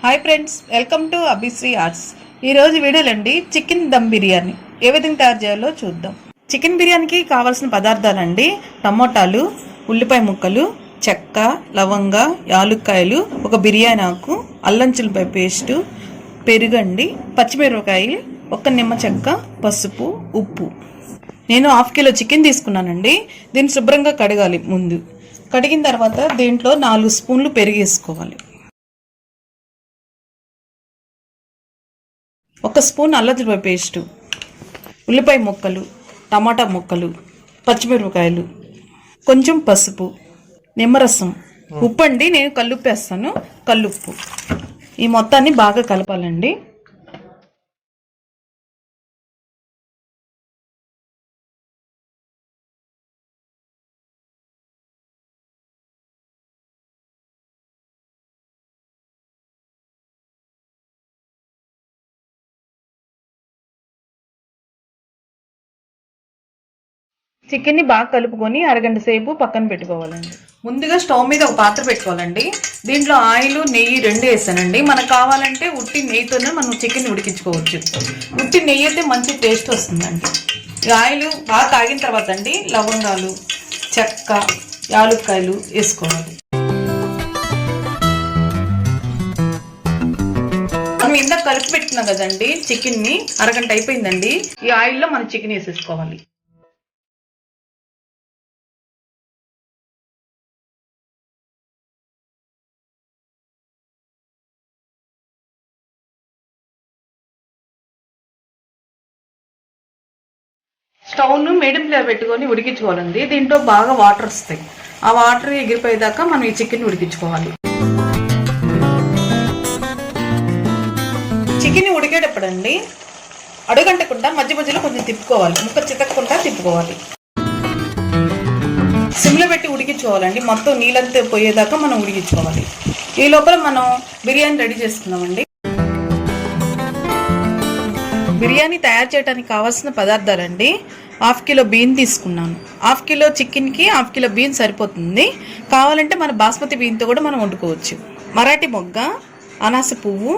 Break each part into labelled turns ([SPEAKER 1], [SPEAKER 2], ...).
[SPEAKER 1] Hi friends, welcome to Abhishri arts. ఈరోజు వీడియోలండి chicken dum biryani ఏ విధంగా తయారు చేయాలో చూద్దాం. చికెన్ బిర్యానీకి కావాల్సిన పదార్థాలండి: టమోటాలు, ఉల్లిపాయ ముక్కలు, చెక్క, లవంగ, యాలుక్కాయలు, ఒక బిర్యానీ ఆకు, అల్లం చిల్లిపాయ పేస్టు, పెరుగండి, పచ్చిమిరపకాయలు, ఒక నిమ్మ చెక్క, పసుపు, ఉప్పు. నేను 1/2 కిలో చికెన్ తీసుకున్నానండి. దీన్ని శుభ్రంగా కడగాలి. ముందు కడిగిన తర్వాత దీంట్లో 4 స్పూన్లు పెరుగు వేసుకోవాలి. 1 స్పూన్ అల్లం చిల్లిపాయ పేస్టు, ఉల్లిపాయ ముక్కలు, టమాటా ముక్కలు, పచ్చిమిరపకాయలు, కొంచెం పసుపు, నిమ్మరసం, ఉప్పు అండి. నేను కల్లుప్పు వేస్తాను, కల్లుప్పు. ఈ మొత్తాన్ని బాగా కలపాలండి. చికెన్ని బాగా కలుపుకొని అరగంట సేపు పక్కన పెట్టుకోవాలండి. ముందుగా స్టవ్ మీద ఒక పాత్ర పెట్టుకోవాలండి. దీంట్లో ఆయిల్, నెయ్యి 2 వేసానండి. మనకు కావాలంటే ఉట్టి నెయ్యితోనే మనం చికెన్ ఉడికించుకోవచ్చు. ఉట్టి నెయ్యి అయితే మంచి టేస్ట్ వస్తుందండి. ఈ ఆయిల్ బాగా కాగిన తర్వాత అండి లవంగాలు, చెక్క, యాలుక్కాయలు వేసుకోవాలి. మనం ఇందాక కలిపి పెట్టుకున్నాం కదండి చికెన్ని, అరగంట అయిపోయిందండి. ఈ ఆయిల్లో మనం చికెన్ వేసేసుకోవాలి. స్టవ్ను మీడియం ఫ్లేమ్ పెట్టుకొని ఉడికించుకోవాలండి. దీంట్లో బాగా వాటర్ వస్తాయి. ఆ వాటర్ ఎగిరిపోయేదాకా మనం ఈ చికెన్ ఉడికించుకోవాలి. చికెన్ ఉడికేటప్పుడు అండి అడుగంటకుండా మధ్య మధ్యలో కొంచెం తిప్పుకోవాలి. ముక్క చితకకుండా తిప్పుకోవాలి. సిమ్లో పెట్టి ఉడికించుకోవాలండి. మొత్తం నీళ్ళంతా పోయేదాకా మనం ఉడికించుకోవాలి. ఈ లోపల మనం బిర్యానీ రెడీ చేసుకుందామండి. బిర్యానీ తయారు చేయడానికి కావాల్సిన పదార్థాలండి: 1/2 కిలో బియ్యం తీసుకున్నాను. 1/2 కిలో చికెన్కి 1/2 కిలో బియ్యం సరిపోతుంది. కావాలంటే మన బాస్మతి బియ్యంతో కూడా మనం వండుకోవచ్చు. మరాఠీ మొగ్గ, అనాస పువ్వు,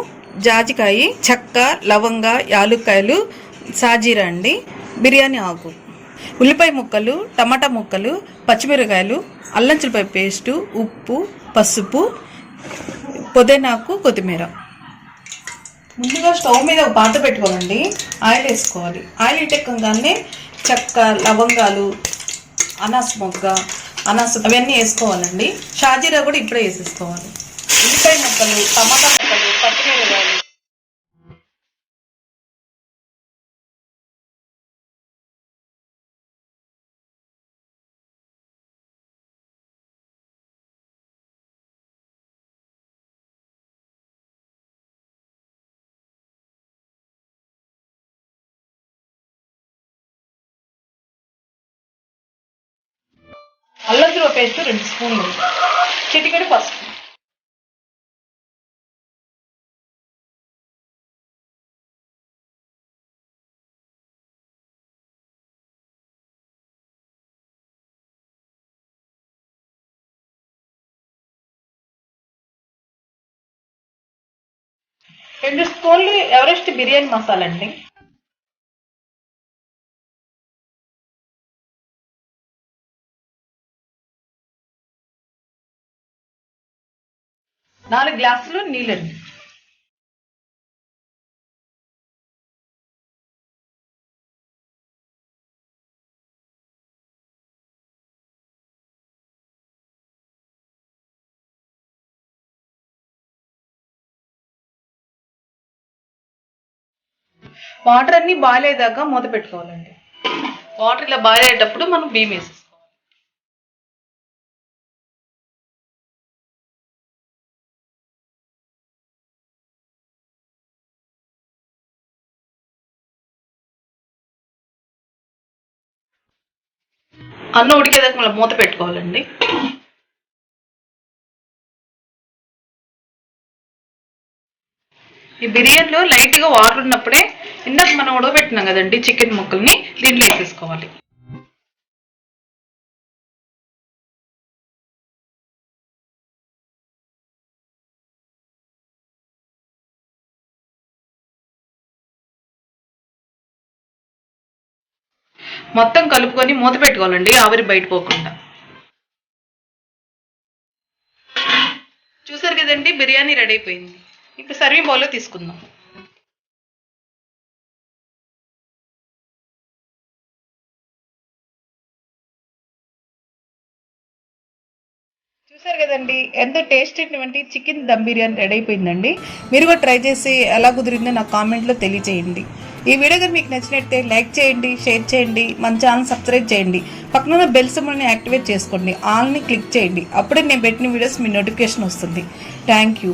[SPEAKER 1] జాజికాయ, చెక్క, లవంగ, యాలుక్కాయలు, సాజీరా అండి, బిర్యానీ ఆకు, ఉల్లిపాయ ముక్కలు, టమాటా ముక్కలు, పచ్చిమిరకాయలు, అల్లం చిల్లిపాయ పేస్టు, ఉప్పు, పసుపు, పుదీనాకు, కొత్తిమీర. ముందుగా స్టవ్ మీద ఒక పాత్ర పెట్టుకోవాలండి. ఆయిల్ వేసుకోవాలి. ఆయిల్ ఇటెక్కగానే చెక్క, లవంగాలు, అనాస మొగ్గ, అవన్నీ వేసుకోవాలండి. షాజీరా కూడా ఇప్పుడే వేసేసుకోవాలి. ఉల్లిపాయ ముక్కలు, టమాటా ముక్కలు, పచ్చిమిరపకాయలు, అల్లం చిల్లిపాయ పేస్ట్ 2 స్పూన్లు, చిటికెడు పసుపు. రెండు స్పూన్లు ఎవరెస్ట్ బిర్యానీ మసాలా అండి. 4 గ్లాసులు నీళ్ళండి. వాటర్ అన్ని బాయిల్ అయ్యేదాకా మూత పెట్టుకోవాలండి. వాటర్ ఇలా బాయిల్ అయ్యేటప్పుడు మనం బియ్యం వేసేసుకోవాలి. అన్నం ఉడికేదాకా మళ్ళీ మూత పెట్టుకోవాలండి. ఈ బిర్యానీలో లైట్గా వాటర్ ఉన్నప్పుడే ఇందాక మనం ఉడకబెట్టినాం కదండి చికెన్ ముక్కల్ని దీంట్లో వేసేసుకోవాలి. మొత్తం కలుపుకొని మూత పెట్టుకోవాలండి, ఆవిరి బయట పోకుండా. చూసారు కదండి, బిర్యానీ రెడీ అయిపోయింది. ఇప్పుడు సర్వింగ్ బౌల్లో తీసుకుందాం. చూసారు కదండి, ఎంతో టేస్ట్ అయినటువంటి చికెన్ దమ్ బిర్యానీ రెడీ అయిపోయిందండి. మీరు కూడా ట్రై చేసి ఎలా కుదిరిందో నాకు కామెంట్లో తెలియజేయండి. ఈ వీడియో కనుక మీకు నచ్చినట్టే లైక్ చేయండి, షేర్ చేయండి, మన ఛానల్ సబ్స్క్రైబ్ చేయండి, పక్కన బెల్ సింబల్ని యాక్టివేట్ చేసుకోండి, ఆల్ని క్లిక్ చేయండి. అప్పుడే నేను పెట్టిన వీడియోస్ మీ నోటిఫికేషన్ వస్తుంది. Thank you.